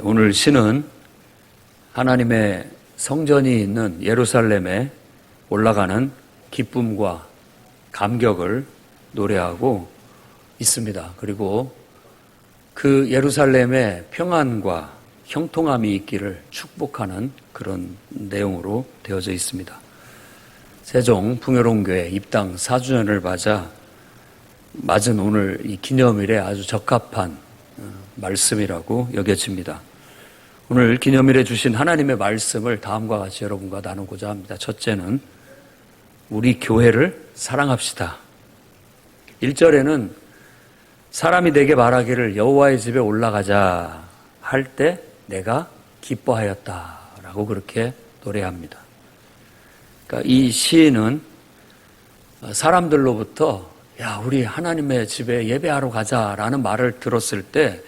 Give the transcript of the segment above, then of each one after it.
오늘 시는 하나님의 성전이 있는 예루살렘에 올라가는 기쁨과 감격을 노래하고 있습니다. 그리고 그 예루살렘에 평안과 형통함이 있기를 축복하는 그런 내용으로 되어져 있습니다. 세종 풍요로운교회 입당 4주년을 맞은 오늘 이 기념일에 아주 적합한 말씀이라고 여겨집니다. 오늘 기념일에 주신 하나님의 말씀을 다음과 같이 여러분과 나누고자 합니다. 첫째는 우리 교회를 사랑합시다. 1절에는 사람이 내게 말하기를 여호와의 집에 올라가자 할 때 내가 기뻐하였다라고 그렇게 노래합니다. 그러니까 이 시인은 사람들로부터 야, 우리 하나님의 집에 예배하러 가자라는 말을 들었을 때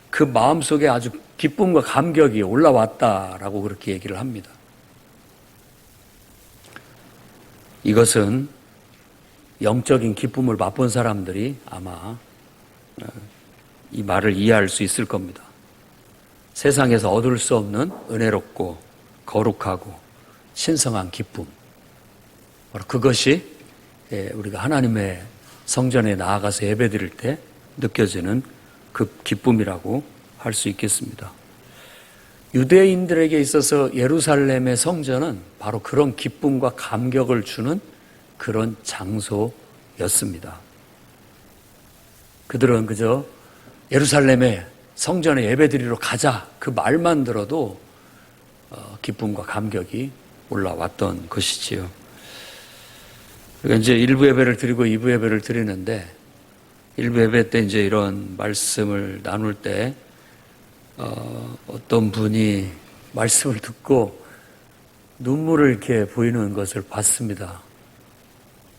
그 마음속에 아주 기쁨과 감격이 올라왔다라고 그렇게 얘기를 합니다. 이것은 영적인 기쁨을 맛본 사람들이 아마 이 말을 이해할 수 있을 겁니다. 세상에서 얻을 수 없는 은혜롭고 거룩하고 신성한 기쁨, 바로 그것이 우리가 하나님의 성전에 나아가서 예배드릴 때 느껴지는 그 기쁨이라고 할 수 있겠습니다. 유대인들에게 있어서 예루살렘의 성전은 바로 그런 기쁨과 감격을 주는 그런 장소였습니다. 그들은 그저 예루살렘에 성전에 예배드리러 가자 그 말만 들어도 기쁨과 감격이 올라왔던 것이지요. 그러니까 이제 1부 예배를 드리고 2부 예배를 드리는데 1부 예배 때 이제 이런 말씀을 나눌 때 어떤 분이 말씀을 듣고 눈물을 이렇게 보이는 것을 봤습니다.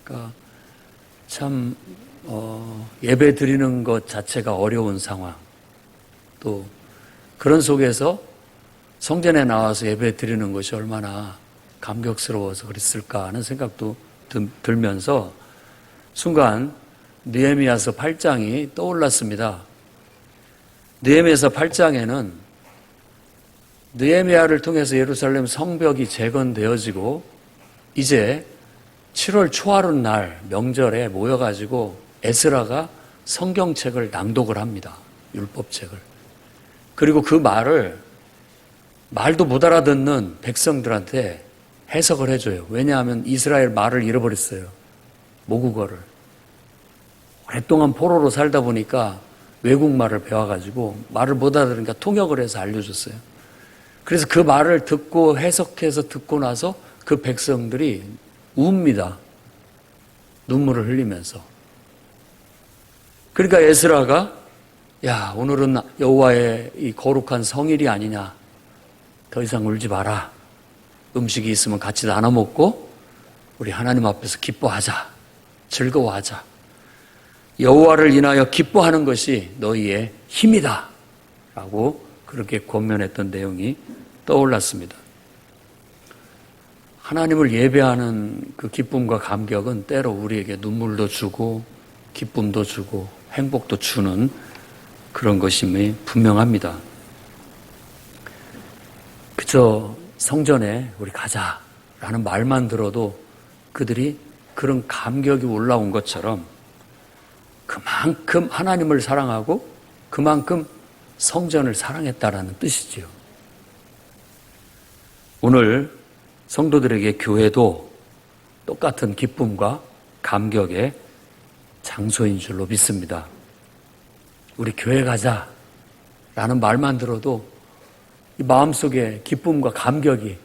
그러니까 참 예배 드리는 것 자체가 어려운 상황, 또 그런 속에서 성전에 나와서 예배 드리는 것이 얼마나 감격스러워서 그랬을까 하는 생각도 들면서 순간 느헤미야서 8장이 떠올랐습니다. 느헤미야서 8장에는 느헤미야를 통해서 예루살렘 성벽이 재건되어지고 이제 7월 초하룻 날 명절에 모여가지고 에스라가 성경책을 낭독을 합니다. 율법책을. 그리고 그 말도 못 알아듣는 백성들한테 해석을 해줘요. 왜냐하면 이스라엘 말을 잃어버렸어요. 모국어를. 오랫동안 포로로 살다 보니까 외국말을 배워가지고 말을 못 알아들으니까 통역을 해서 알려줬어요. 그래서 그 말을 듣고 해석해서 듣고 나서 그 백성들이 웁니다. 눈물을 흘리면서. 그러니까 에스라가 야, 오늘은 여호와의 이 거룩한 성일이 아니냐. 더 이상 울지 마라. 음식이 있으면 같이 나눠 먹고 우리 하나님 앞에서 기뻐하자. 즐거워하자. 여호와를 인하여 기뻐하는 것이 너희의 힘이다. 라고 그렇게 권면했던 내용이 떠올랐습니다. 하나님을 예배하는 그 기쁨과 감격은 때로 우리에게 눈물도 주고 기쁨도 주고 행복도 주는 그런 것임이 분명합니다. 그저 성전에 우리 가자라는 말만 들어도 그들이 그런 감격이 올라온 것처럼 그만큼 하나님을 사랑하고 그만큼 성전을 사랑했다라는 뜻이지요. 오늘 성도들에게 교회도 똑같은 기쁨과 감격의 장소인 줄로 믿습니다. 우리 교회 가자라는 말만 들어도 이 마음속에 기쁨과 감격이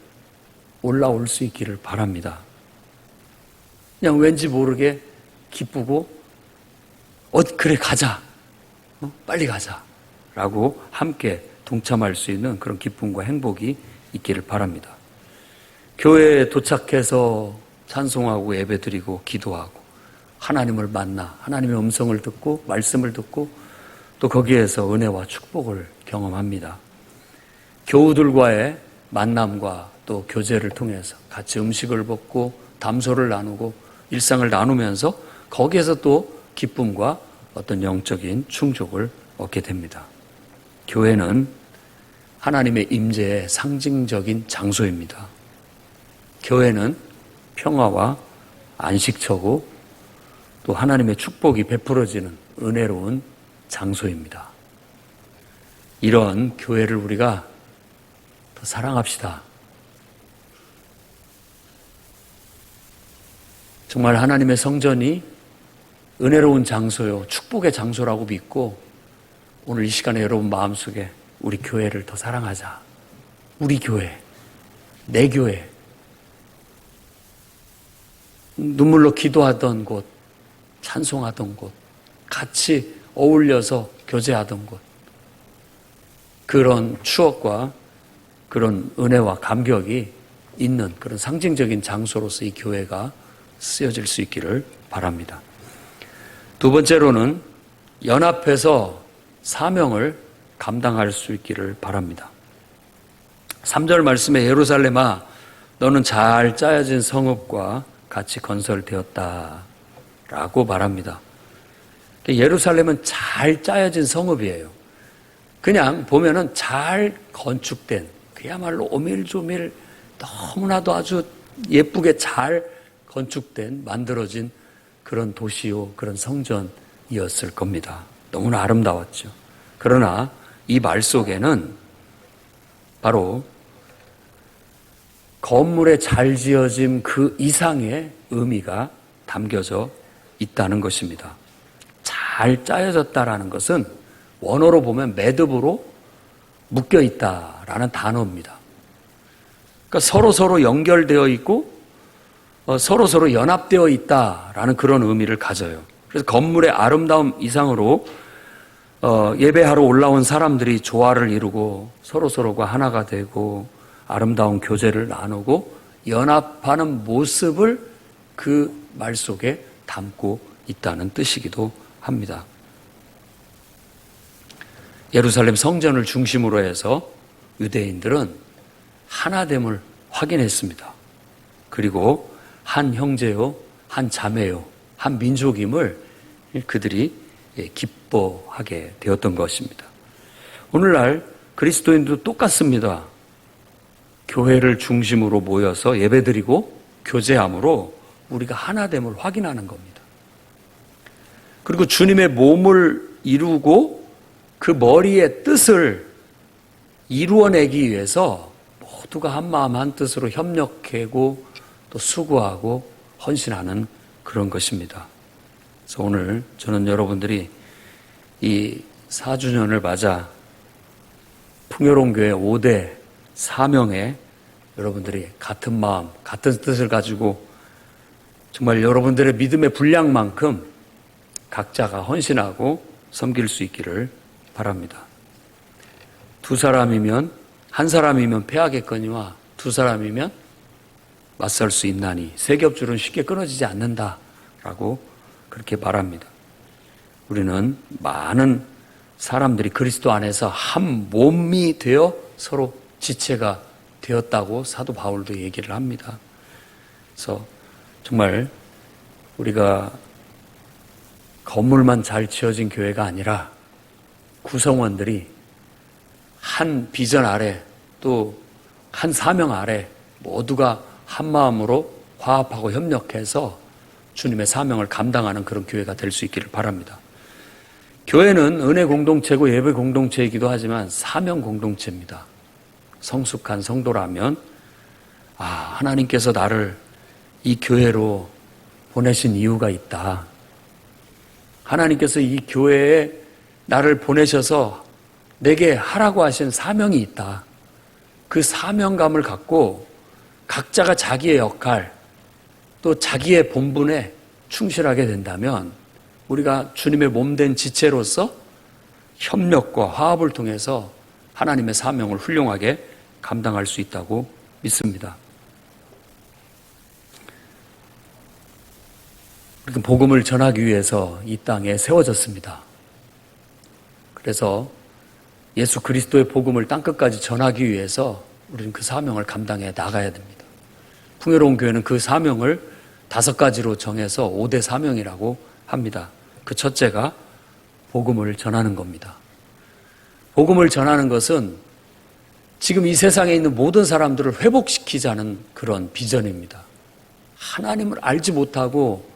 올라올 수 있기를 바랍니다. 그냥 왠지 모르게 기쁘고 그래 가자. 빨리 가자. 라고 함께 동참할 수 있는 그런 기쁨과 행복이 있기를 바랍니다. 교회에 도착해서 찬송하고 예배드리고 기도하고 하나님을 만나 하나님의 음성을 듣고 말씀을 듣고 또 거기에서 은혜와 축복을 경험합니다. 교우들과의 만남과 또 교제를 통해서 같이 음식을 먹고 담소를 나누고 일상을 나누면서 거기에서 또 기쁨과 어떤 영적인 충족을 얻게 됩니다. 교회는 하나님의 임재의 상징적인 장소입니다. 교회는 평화와 안식처고 또 하나님의 축복이 베풀어지는 은혜로운 장소입니다. 이런 교회를 우리가 더 사랑합시다. 정말 하나님의 성전이 은혜로운 장소요, 축복의 장소라고 믿고 오늘 이 시간에 여러분 마음속에 우리 교회를 더 사랑하자. 우리 교회, 내 교회, 눈물로 기도하던 곳, 찬송하던 곳, 같이 어울려서 교제하던 곳, 그런 추억과 그런 은혜와 감격이 있는 그런 상징적인 장소로서 이 교회가 쓰여질 수 있기를 바랍니다. 두 번째로는 연합해서 사명을 감당할 수 있기를 바랍니다. 3절 말씀에 예루살렘아 너는 잘 짜여진 성읍과 같이 건설되었다 라고 말합니다. 예루살렘은 잘 짜여진 성읍이에요. 그냥 보면은 잘 건축된, 그야말로 오밀조밀 너무나도 아주 예쁘게 잘 건축된, 만들어진 그런 도시요, 그런 성전이었을 겁니다. 너무나 아름다웠죠. 그러나 이 말 속에는 바로 건물에 잘 지어진 그 이상의 의미가 담겨져 있다는 것입니다. 잘 짜여졌다라는 것은 원어로 보면 매듭으로 묶여 있다라는 단어입니다. 그러니까 서로 연결되어 있고 서로 연합되어 있다라는 그런 의미를 가져요. 그래서 건물의 아름다움 이상으로 예배하러 올라온 사람들이 조화를 이루고 서로가 하나가 되고 아름다운 교제를 나누고 연합하는 모습을 그 말 속에 담고 있다는 뜻이기도 합니다. 예루살렘 성전을 중심으로 해서 유대인들은 하나됨을 확인했습니다. 그리고 한 형제요, 한 자매요, 한 민족임을 그들이 기뻐하게 되었던 것입니다. 오늘날 그리스도인도 똑같습니다. 교회를 중심으로 모여서 예배드리고 교제함으로 우리가 하나됨을 확인하는 겁니다. 그리고 주님의 몸을 이루고 그 머리의 뜻을 이루어내기 위해서 모두가 한 마음 한 뜻으로 협력하고 또 수고하고 헌신하는 그런 것입니다. 그래서 오늘 저는 여러분들이 이 4주년을 맞아 풍요로운 교회 5대 사명에 여러분들이 같은 마음, 같은 뜻을 가지고 정말 여러분들의 믿음의 분량만큼 각자가 헌신하고 섬길 수 있기를 바랍니다. 두 사람이면, 한 사람이면 패하겠거니와 두 사람이면 맞설 수 있나니 세 겹줄은 쉽게 끊어지지 않는다라고 그렇게 말합니다. 우리는 많은 사람들이 그리스도 안에서 한 몸이 되어 서로 지체가 되었다고 사도 바울도 얘기를 합니다. 그래서 정말 우리가 건물만 잘 지어진 교회가 아니라 구성원들이 한 비전 아래 또 한 사명 아래 모두가 한 마음으로 화합하고 협력해서 주님의 사명을 감당하는 그런 교회가 될 수 있기를 바랍니다. 교회는 은혜 공동체고 예배 공동체이기도 하지만 사명 공동체입니다. 성숙한 성도라면 하나님께서 나를 이 교회로 보내신 이유가 있다. 하나님께서 이 교회에 나를 보내셔서 내게 하라고 하신 사명이 있다. 그 사명감을 갖고 각자가 자기의 역할 또 자기의 본분에 충실하게 된다면 우리가 주님의 몸된 지체로서 협력과 화합을 통해서 하나님의 사명을 훌륭하게 감당할 수 있다고 믿습니다. 우리가 복음을 전하기 위해서 이 땅에 세워졌습니다. 그래서 예수 그리스도의 복음을 땅끝까지 전하기 위해서 우리는 그 사명을 감당해 나가야 됩니다. 풍요로운 교회는 그 사명을 5가지로 정해서 5대 사명이라고 합니다. 그 첫째가 복음을 전하는 겁니다. 복음을 전하는 것은 지금 이 세상에 있는 모든 사람들을 회복시키자는 그런 비전입니다. 하나님을 알지 못하고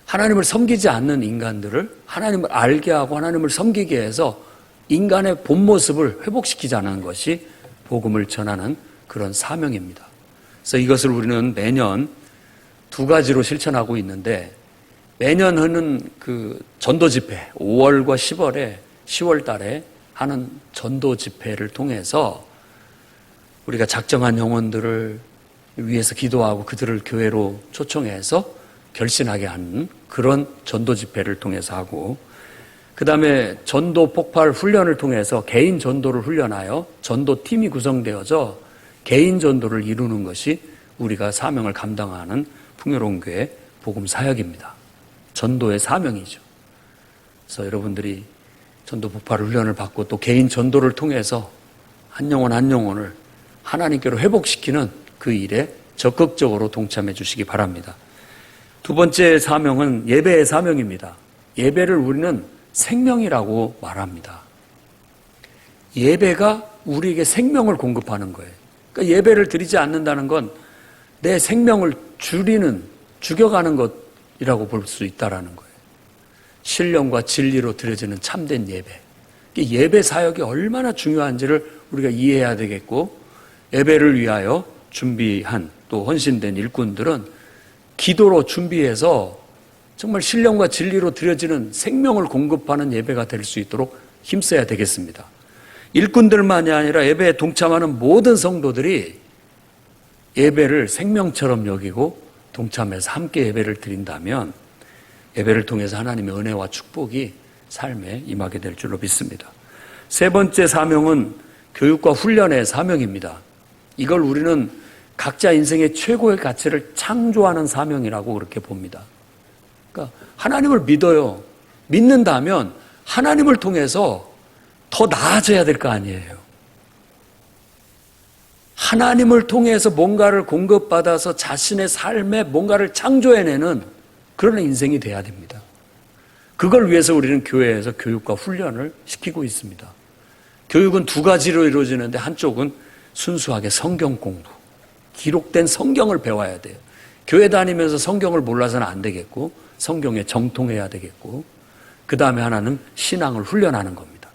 하나님을 섬기지 않는 인간들을 하나님을 알게 하고 하나님을 섬기게 해서 인간의 본 모습을 회복시키자는 것이 복음을 전하는 그런 사명입니다. 그래서 이것을 우리는 매년 두 가지로 실천하고 있는데, 매년 하는 그 전도 집회, 5월과 10월 달에 하는 전도 집회를 통해서 우리가 작정한 영혼들을 위해서 기도하고 그들을 교회로 초청해서 결신하게 하는 그런 전도 집회를 통해서 하고, 그 다음에 전도 폭발 훈련을 통해서 개인 전도를 훈련하여 전도팀이 구성되어져 개인 전도를 이루는 것이 우리가 사명을 감당하는 풍요로운 교회 복음 사역입니다. 전도의 사명이죠. 그래서 여러분들이 전도 폭발 훈련을 받고 또 개인 전도를 통해서 한 영혼 한 영혼을 하나님께로 회복시키는 그 일에 적극적으로 동참해 주시기 바랍니다. 두 번째 사명은 예배의 사명입니다. 예배를 우리는 생명이라고 말합니다. 예배가 우리에게 생명을 공급하는 거예요. 그러니까 예배를 드리지 않는다는 건 내 생명을 죽여가는 것이라고 볼 수 있다는 거예요. 신령과 진리로 드려지는 참된 예배. 예배 사역이 얼마나 중요한지를 우리가 이해해야 되겠고, 예배를 위하여 준비한 또 헌신된 일꾼들은 기도로 준비해서 정말 신령과 진리로 드려지는 생명을 공급하는 예배가 될 수 있도록 힘써야 되겠습니다. 일꾼들만이 아니라 예배에 동참하는 모든 성도들이 예배를 생명처럼 여기고 동참해서 함께 예배를 드린다면 예배를 통해서 하나님의 은혜와 축복이 삶에 임하게 될 줄로 믿습니다. 세 번째 사명은 교육과 훈련의 사명입니다. 이걸 우리는 각자 인생의 최고의 가치를 창조하는 사명이라고 그렇게 봅니다. 그러니까 하나님을 믿어요. 믿는다면 하나님을 통해서 더 나아져야 될 거 아니에요. 하나님을 통해서 뭔가를 공급받아서 자신의 삶에 뭔가를 창조해내는 그런 인생이 돼야 됩니다. 그걸 위해서 우리는 교회에서 교육과 훈련을 시키고 있습니다. 교육은 두 가지로 이루어지는데, 한쪽은 순수하게 성경 공부, 기록된 성경을 배워야 돼요. 교회 다니면서 성경을 몰라서는 안 되겠고, 성경에 정통해야 되겠고, 그 다음에 하나는 신앙을 훈련하는 겁니다.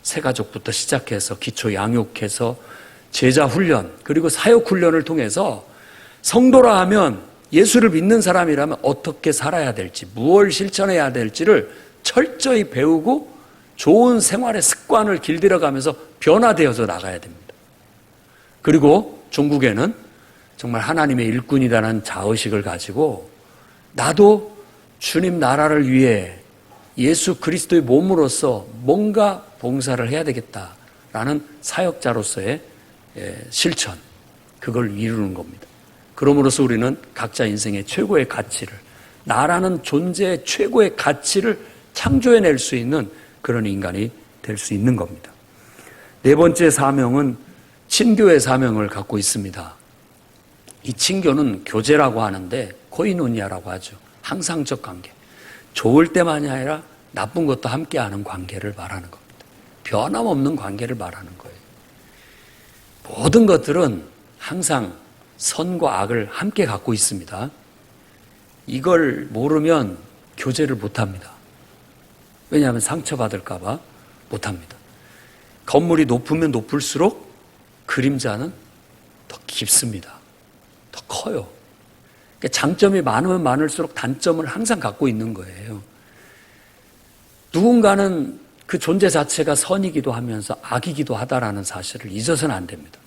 새가족부터 시작해서 기초 양육해서 제자 훈련, 그리고 사역 훈련을 통해서 성도라 하면, 예수를 믿는 사람이라면 어떻게 살아야 될지, 무엇을 실천해야 될지를 철저히 배우고 좋은 생활의 습관을 길들여가면서 변화되어서 나가야 됩니다. 그리고 종국에는 정말 하나님의 일꾼이라는 자의식을 가지고 나도 주님 나라를 위해 예수 그리스도의 몸으로서 뭔가 봉사를 해야 되겠다라는 사역자로서의 실천, 그걸 이루는 겁니다. 그럼으로써 우리는 각자 인생의 최고의 가치를, 나라는 존재의 최고의 가치를 창조해낼 수 있는 그런 인간이 될 수 있는 겁니다. 네 번째 사명은 친교의 사명을 갖고 있습니다. 이 친교는 교제라고 하는데 코이노니아라고 하죠. 항상적 관계. 좋을 때만이 아니라 나쁜 것도 함께하는 관계를 말하는 겁니다. 변함없는 관계를 말하는 거예요. 모든 것들은 항상 선과 악을 함께 갖고 있습니다. 이걸 모르면 교제를 못합니다. 왜냐하면 상처받을까 봐 못합니다. 건물이 높으면 높을수록 그림자는 더 깊습니다. 더 커요. 그러니까 장점이 많으면 많을수록 단점을 항상 갖고 있는 거예요. 누군가는 그 존재 자체가 선이기도 하면서 악이기도 하다라는 사실을 잊어서는 안 됩니다.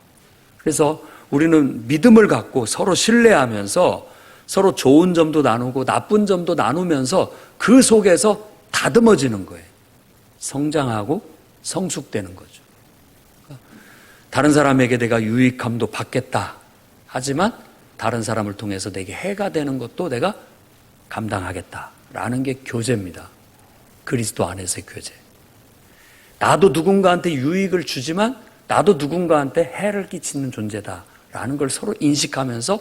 그래서 우리는 믿음을 갖고 서로 신뢰하면서 서로 좋은 점도 나누고 나쁜 점도 나누면서 그 속에서 다듬어지는 거예요. 성장하고 성숙되는 거죠. 다른 사람에게 내가 유익함도 받겠다 하지만 다른 사람을 통해서 내게 해가 되는 것도 내가 감당하겠다라는 게 교제입니다. 그리스도 안에서의 교제. 나도 누군가한테 유익을 주지만 나도 누군가한테 해를 끼치는 존재다라는 걸 서로 인식하면서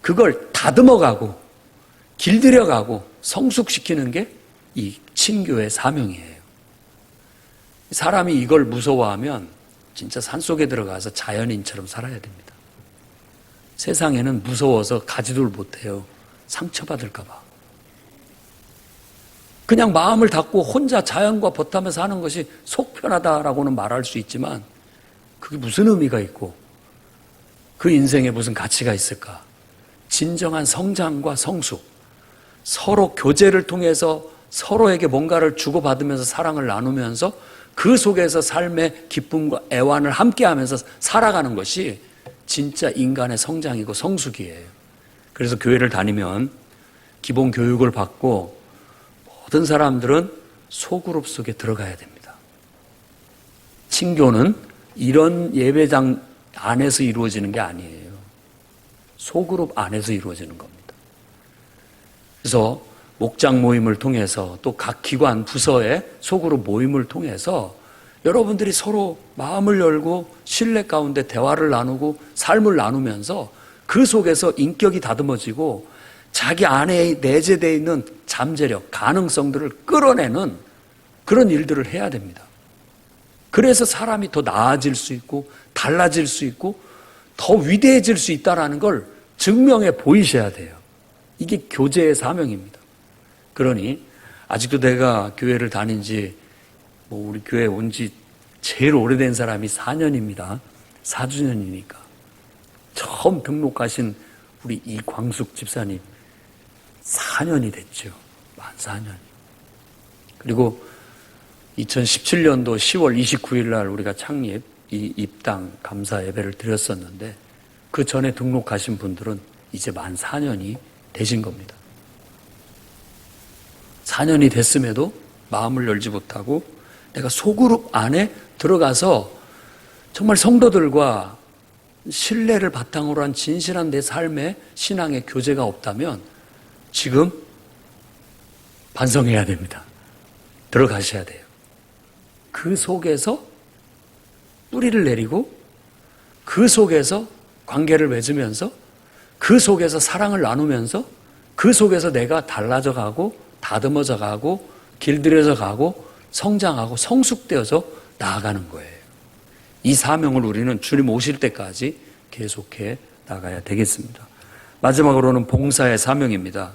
그걸 다듬어가고 길들여가고 성숙시키는 게 이 친교의 사명이에요. 사람이 이걸 무서워하면 진짜 산속에 들어가서 자연인처럼 살아야 됩니다. 세상에는 무서워서 가지도 못해요. 상처받을까 봐. 그냥 마음을 닫고 혼자 자연과 버타면서 하는 것이 속 편하다라고는 말할 수 있지만 그게 무슨 의미가 있고 그 인생에 무슨 가치가 있을까? 진정한 성장과 성숙, 서로 교제를 통해서 서로에게 뭔가를 주고받으면서 사랑을 나누면서 그 속에서 삶의 기쁨과 애환을 함께하면서 살아가는 것이 진짜 인간의 성장이고 성숙이에요. 그래서 교회를 다니면 기본 교육을 받고 모든 사람들은 소그룹 속에 들어가야 됩니다. 친교는 이런 예배장 안에서 이루어지는 게 아니에요. 소그룹 안에서 이루어지는 겁니다. 그래서 목장 모임을 통해서 또 각 기관 부서의 소그룹 모임을 통해서 여러분들이 서로 마음을 열고 신뢰 가운데 대화를 나누고 삶을 나누면서 그 속에서 인격이 다듬어지고 자기 안에 내재되어 있는 잠재력, 가능성들을 끌어내는 그런 일들을 해야 됩니다. 그래서 사람이 더 나아질 수 있고 달라질 수 있고 더 위대해질 수 있다는 걸 증명해 보이셔야 돼요. 이게 교제의 사명입니다. 그러니 아직도 내가 교회를 다닌 지 우리 교회 온 지 제일 오래된 사람이 4년입니다. 4주년이니까. 처음 등록하신 우리 이광숙 집사님 4년이 됐죠. 만 4년이. 그리고 2017년도 10월 29일 날 우리가 창립 이 입당 감사 예배를 드렸었는데 그 전에 등록하신 분들은 이제 만 4년이 되신 겁니다. 4년이 됐음에도 마음을 열지 못하고 내가 소그룹 안에 들어가서 정말 성도들과 신뢰를 바탕으로 한 진실한 내 삶의 신앙의 교제가 없다면 지금 반성해야 됩니다. 들어가셔야 돼요. 그 속에서 뿌리를 내리고 그 속에서 관계를 맺으면서 그 속에서 사랑을 나누면서 그 속에서 내가 달라져 가고 다듬어져 가고 길들여져 가고 성장하고 성숙되어서 나아가는 거예요. 이 사명을 우리는 주님 오실 때까지 계속해 나가야 되겠습니다. 마지막으로는 봉사의 사명입니다.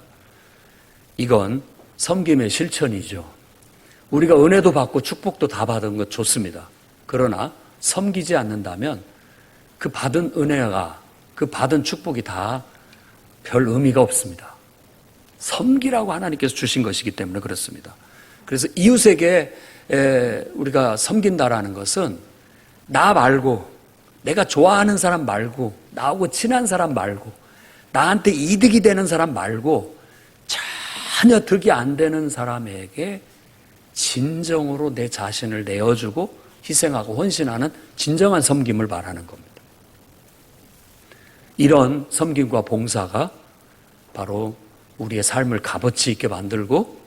이건 섬김의 실천이죠. 우리가 은혜도 받고 축복도 다 받은 것 좋습니다. 그러나 섬기지 않는다면 그 받은 은혜가 그 받은 축복이 다 별 의미가 없습니다. 섬기라고 하나님께서 주신 것이기 때문에 그렇습니다. 그래서 이웃에게 우리가 섬긴다라는 것은 나 말고 내가 좋아하는 사람 말고 나하고 친한 사람 말고 나한테 이득이 되는 사람 말고 전혀 득이 안 되는 사람에게 진정으로 내 자신을 내어주고 희생하고 헌신하는 진정한 섬김을 말하는 겁니다. 이런 섬김과 봉사가 바로 우리의 삶을 값어치 있게 만들고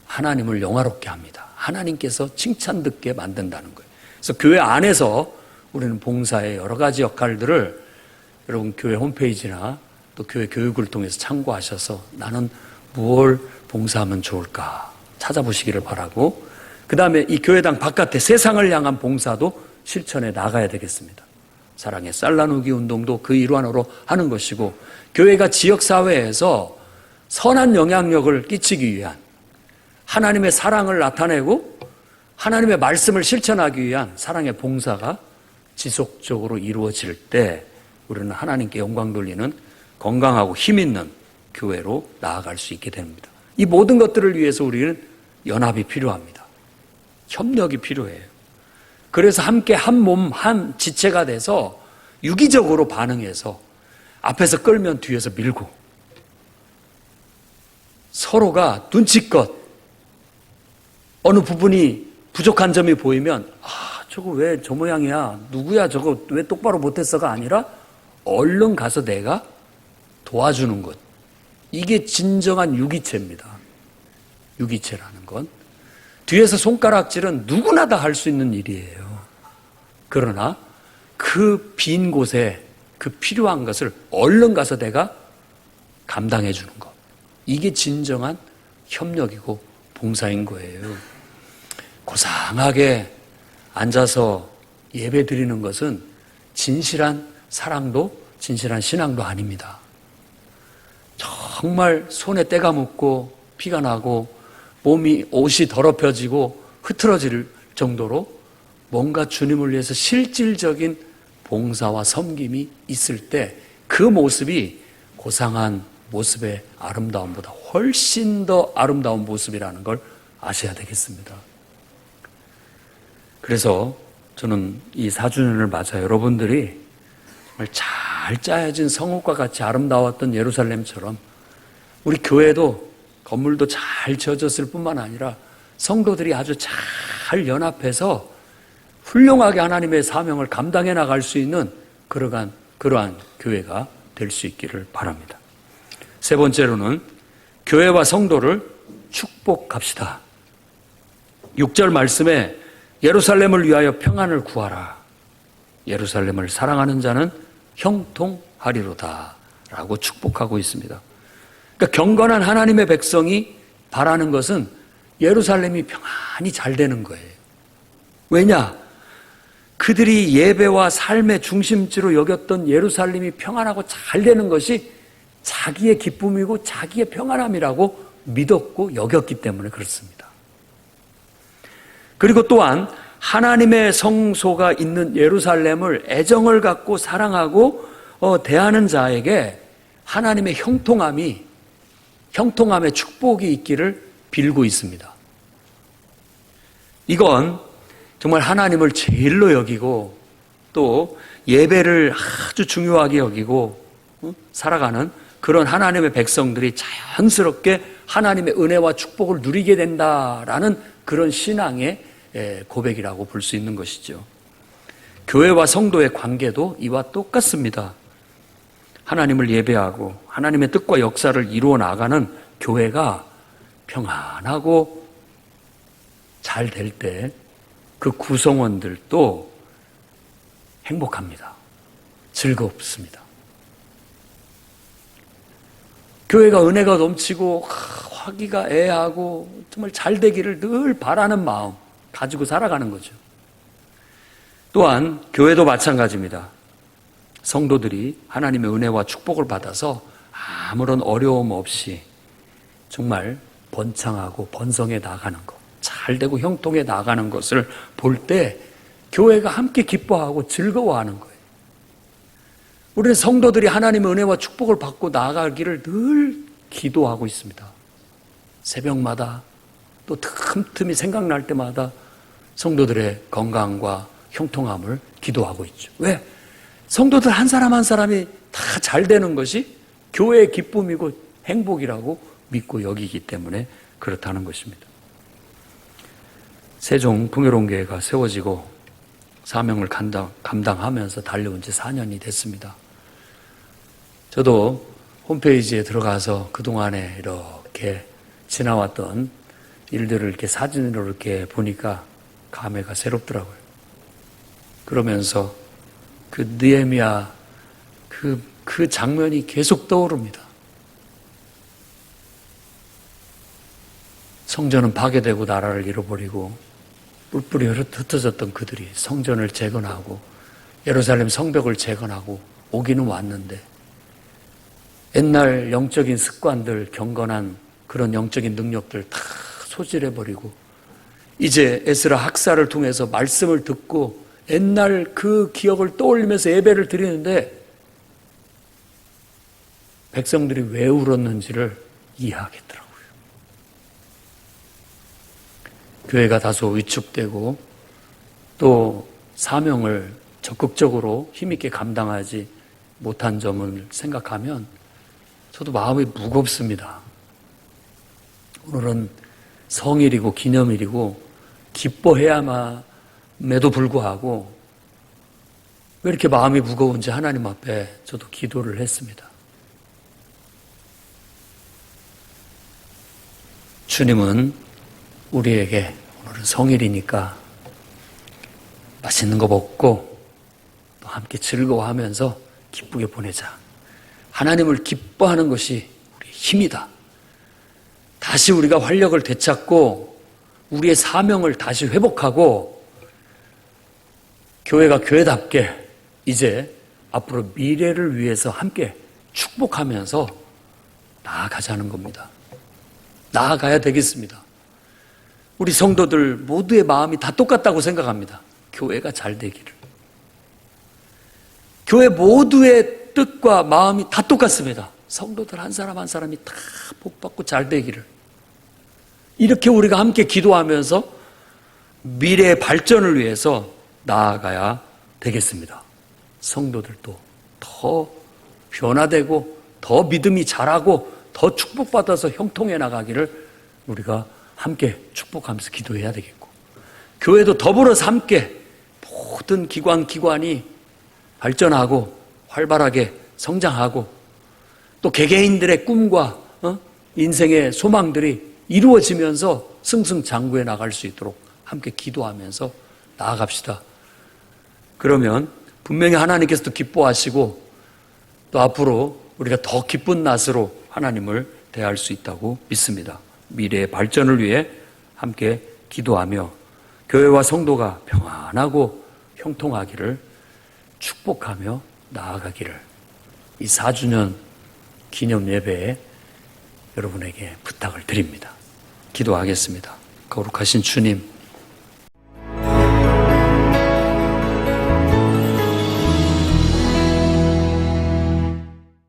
하나님을 영화롭게 합니다. 하나님께서 칭찬 듣게 만든다는 거예요. 그래서 교회 안에서 우리는 봉사의 여러 가지 역할들을 여러분 교회 홈페이지나 또 교회 교육을 통해서 참고하셔서 나는 무엇을 봉사하면 좋을까 찾아보시기를 바라고 그 다음에 이 교회당 바깥에 세상을 향한 봉사도 실천해 나가야 되겠습니다. 사랑의 쌀 나누기 운동도 그 일환으로 하는 것이고 교회가 지역사회에서 선한 영향력을 끼치기 위한 하나님의 사랑을 나타내고 하나님의 말씀을 실천하기 위한 사랑의 봉사가 지속적으로 이루어질 때 우리는 하나님께 영광 돌리는 건강하고 힘있는 교회로 나아갈 수 있게 됩니다. 이 모든 것들을 위해서 우리는 연합이 필요합니다. 협력이 필요해요. 그래서 함께 한 몸, 한 지체가 돼서 유기적으로 반응해서 앞에서 끌면 뒤에서 밀고 서로가 눈치껏 어느 부분이 부족한 점이 보이면 저거 왜 저 모양이야? 누구야? 저거 왜 똑바로 못했어가 아니라 얼른 가서 내가 도와주는 것. 이게 진정한 유기체입니다. 유기체라는 건. 뒤에서 손가락질은 누구나 다 할 수 있는 일이에요. 그러나 그 빈 곳에 그 필요한 것을 얼른 가서 내가 감당해 주는 것. 이게 진정한 협력이고 봉사인 거예요. 고상하게 앉아서 예배 드리는 것은 진실한 사랑도 진실한 신앙도 아닙니다. 정말 손에 때가 묻고 피가 나고 옷이 더럽혀지고 흐트러질 정도로 뭔가 주님을 위해서 실질적인 봉사와 섬김이 있을 때 그 모습이 고상한 모습의 아름다움보다 훨씬 더 아름다운 모습이라는 걸 아셔야 되겠습니다. 그래서 저는 이 4주년을 맞아 여러분들이 정말 잘 짜여진 성읍과 같이 아름다웠던 예루살렘처럼 우리 교회도 건물도 잘 지어졌을 뿐만 아니라 성도들이 아주 잘 연합해서 훌륭하게 하나님의 사명을 감당해 나갈 수 있는 그러한 교회가 될 수 있기를 바랍니다. 세 번째로는 교회와 성도를 축복합시다. 6절 말씀에 예루살렘을 위하여 평안을 구하라. 예루살렘을 사랑하는 자는 형통하리로다 라고 축복하고 있습니다. 그러니까 경건한 하나님의 백성이 바라는 것은 예루살렘이 평안히 잘 되는 거예요. 왜냐? 그들이 예배와 삶의 중심지로 여겼던 예루살렘이 평안하고 잘 되는 것이 자기의 기쁨이고 자기의 평안함이라고 믿었고 여겼기 때문에 그렇습니다. 그리고 또한 하나님의 성소가 있는 예루살렘을 애정을 갖고 사랑하고 대하는 자에게 하나님의 형통함의 축복이 있기를 빌고 있습니다. 이건 정말 하나님을 제일로 여기고 또 예배를 아주 중요하게 여기고 살아가는 그런 하나님의 백성들이 자연스럽게 하나님의 은혜와 축복을 누리게 된다라는 그런 신앙의 고백이라고 볼 수 있는 것이죠. 교회와 성도의 관계도 이와 똑같습니다. 하나님을 예배하고 하나님의 뜻과 역사를 이루어 나가는 교회가 평안하고 잘 될 때 그 구성원들도 행복합니다. 즐겁습니다. 교회가 은혜가 넘치고 화기애애하고 정말 잘 되기를 늘 바라는 마음 가지고 살아가는 거죠. 또한 교회도 마찬가지입니다. 성도들이 하나님의 은혜와 축복을 받아서 아무런 어려움 없이 정말 번창하고 번성해 나가는 것, 잘 되고 형통해 나가는 것을 볼 때 교회가 함께 기뻐하고 즐거워하는 거예요. 우리는 성도들이 하나님의 은혜와 축복을 받고 나아가기를 늘 기도하고 있습니다. 새벽마다 또 틈틈이 생각날 때마다 성도들의 건강과 형통함을 기도하고 있죠. 왜? 성도들 한 사람 한 사람이 다 잘 되는 것이 교회의 기쁨이고 행복이라고 믿고 여기기 때문에 그렇다는 것입니다. 세종 풍요로운교회가 세워지고 사명을 감당하면서 달려온 지 4년이 됐습니다. 저도 홈페이지에 들어가서 그동안에 이렇게 지나왔던 일들을 이렇게 사진으로 이렇게 보니까 감회가 새롭더라고요. 그러면서 그 느헤미야 그 장면이 계속 떠오릅니다. 성전은 파괴되고 나라를 잃어버리고 뿔뿔이 흩어졌던 그들이 성전을 재건하고 예루살렘 성벽을 재건하고 오기는 왔는데 옛날 영적인 습관들, 경건한 그런 영적인 능력들 다 소질해버리고 이제 에스라 학사를 통해서 말씀을 듣고 옛날 그 기억을 떠올리면서 예배를 드리는데 백성들이 왜 울었는지를 이해하겠더라고요. 교회가 다소 위축되고 또 사명을 적극적으로 힘있게 감당하지 못한 점을 생각하면 저도 마음이 무겁습니다. 오늘은 성일이고 기념일이고 기뻐해야만에도 불구하고 왜 이렇게 마음이 무거운지 하나님 앞에 저도 기도를 했습니다. 주님은 우리에게 오늘은 성일이니까 맛있는 거 먹고 또 함께 즐거워하면서 기쁘게 보내자. 하나님을 기뻐하는 것이 우리의 힘이다. 다시 우리가 활력을 되찾고 우리의 사명을 다시 회복하고 교회가 교회답게 이제 앞으로 미래를 위해서 함께 축복하면서 나아가자는 겁니다. 나아가야 되겠습니다. 우리 성도들 모두의 마음이 다 똑같다고 생각합니다. 교회가 잘 되기를. 교회 모두의 뜻과 마음이 다 똑같습니다. 성도들 한 사람 한 사람이 다 복받고 잘 되기를. 이렇게 우리가 함께 기도하면서 미래의 발전을 위해서 나아가야 되겠습니다. 성도들도 더 변화되고 더 믿음이 자라고 더 축복받아서 형통해 나가기를 우리가 함께 축복하면서 기도해야 되겠고, 교회도 더불어서 함께 모든 기관이 발전하고 활발하게 성장하고 또 개개인들의 꿈과 인생의 소망들이 이루어지면서 승승장구해 나갈 수 있도록 함께 기도하면서 나아갑시다. 그러면 분명히 하나님께서도 기뻐하시고 또 앞으로 우리가 더 기쁜 낫으로 하나님을 대할 수 있다고 믿습니다. 미래의 발전을 위해 함께 기도하며 교회와 성도가 평안하고 형통하기를 축복하며 나아가기를 이 4주년 기념 예배에 여러분에게 부탁을 드립니다. 기도하겠습니다. 거룩하신 주님,